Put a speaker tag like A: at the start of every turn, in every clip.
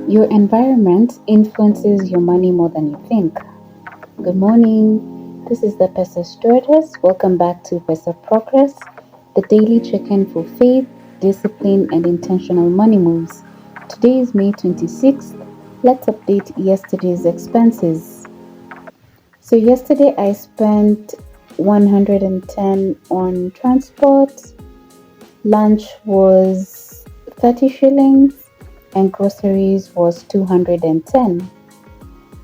A: Your environment influences your money more than you think. Good morning. This is the Pesa Stewardess. Welcome back to Pesa Progress, the daily check-in for faith, discipline, and intentional money moves. Today is May 26th. Let's update yesterday's expenses. So yesterday I spent 110 on transport. Lunch was 30 shillings and groceries was 210.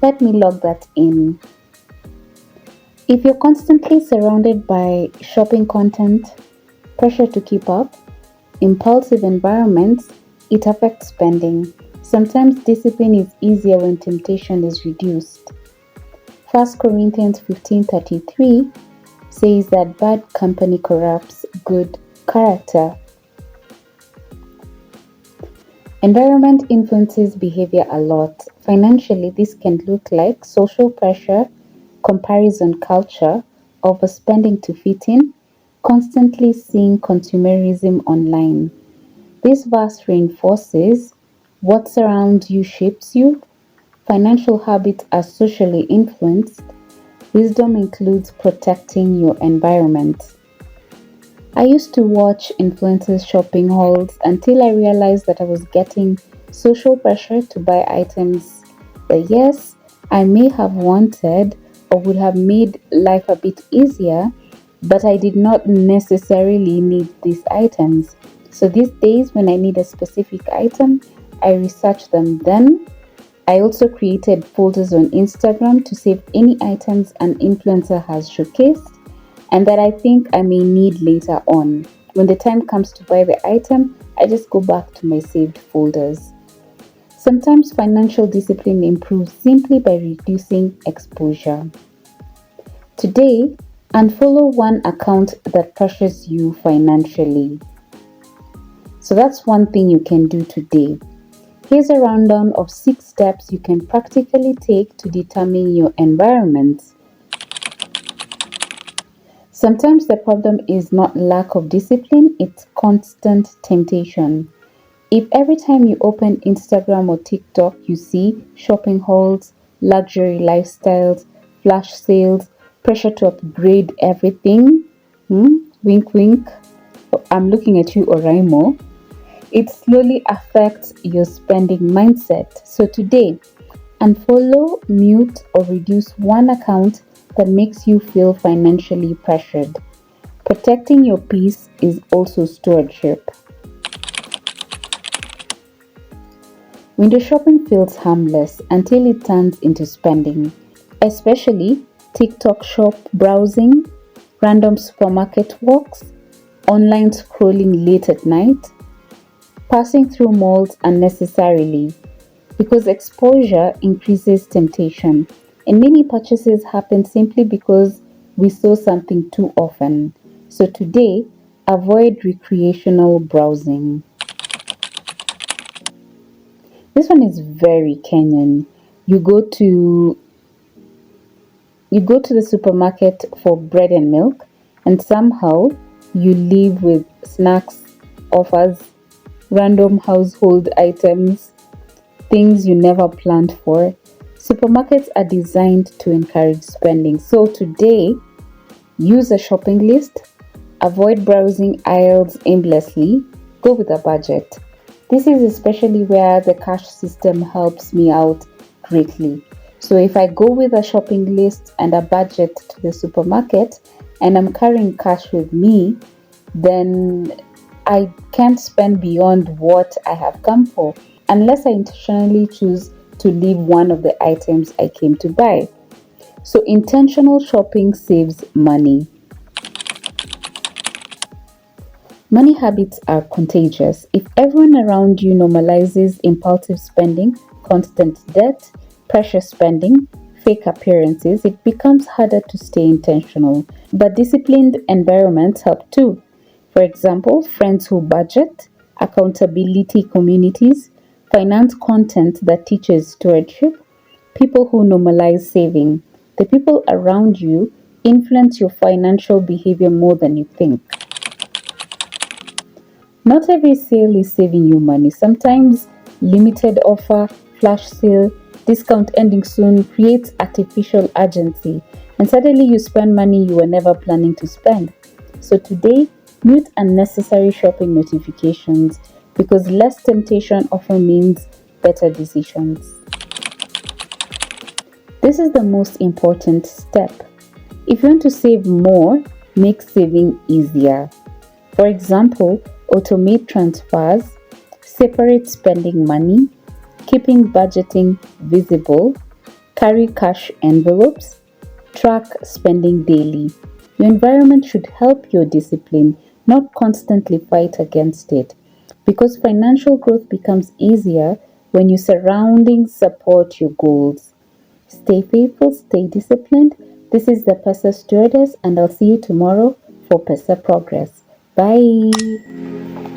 A: Let me log that in. If you're constantly surrounded by shopping content, pressure to keep up, impulsive environments, it affects spending. Sometimes discipline is easier when temptation is reduced. 1 Corinthians 15:33 says that bad company corrupts good character. Environment influences behavior a lot. Financially, this can look like social pressure, comparison culture, overspending to fit in, constantly seeing consumerism online. This verse reinforces what surrounds you shapes you. Financial habits are socially influenced. Wisdom includes protecting your environment. I used to watch influencers shopping hauls until I realized that I was getting social pressure to buy items that, yes, I may have wanted or would have made life a bit easier, but I did not necessarily need these items. So these days, when I need a specific item, I research them then. I also created folders on Instagram to save any items an influencer has showcased and that I think I may need later on. When the time comes to buy the item, I just go back to my saved folders. Sometimes financial discipline improves simply by reducing exposure. Today, unfollow one account that pressures you financially. So that's one thing you can do today. Here's a rundown of 6 steps you can practically take to determine your environment. Sometimes the problem is not lack of discipline, it's constant temptation. If every time you open Instagram or TikTok you see shopping hauls, luxury lifestyles, flash sales, pressure to upgrade everything, wink wink, I'm looking at you, Oraimo, it slowly affects your spending mindset. So today, unfollow, mute, or reduce one account that makes you feel financially pressured. Protecting your peace is also stewardship. Window shopping feels harmless until it turns into spending, especially TikTok shop browsing, random supermarket walks, online scrolling late at night, passing through malls unnecessarily, because exposure increases temptation. And many purchases happen simply because we saw something too often. So today, avoid recreational browsing. This one is very Kenyan. You go to you go to the supermarket for bread and milk and somehow you leave with snacks, offers, random household items, things you never planned for. Supermarkets are designed to encourage spending. So today, use a shopping list, avoid browsing aisles aimlessly, go with a budget. This is especially where the cash system helps me out greatly. So if I go with a shopping list and a budget to the supermarket and I'm carrying cash with me, then I can't spend beyond what I have come for unless I intentionally choose to leave one of the items I came to buy. So intentional shopping saves money. Money habits are contagious. If everyone around you normalizes impulsive spending, constant debt, pressure spending, fake appearances, it becomes harder to stay intentional. But disciplined environments help too. For example, friends who budget, accountability communities, finance content that teaches stewardship, people who normalize saving. The people around you influence your financial behavior more than you think. Not every sale is saving you money. Sometimes Limited offer, flash sale, discount ending soon creates artificial urgency, and suddenly you spend money you were never planning to spend. So today, mute unnecessary shopping notifications because less temptation often means better decisions. This is the most important step. If you want to save more, make saving easier. For example, automate transfers, separate spending money, keeping budgeting visible, carry cash envelopes, track spending daily. Your environment should help your discipline, not constantly fight against it. Because financial growth becomes easier when your surroundings support your goals. Stay faithful, stay disciplined. This is the Pesa Stewardess, and I'll see you tomorrow for Pesa Progress. Bye.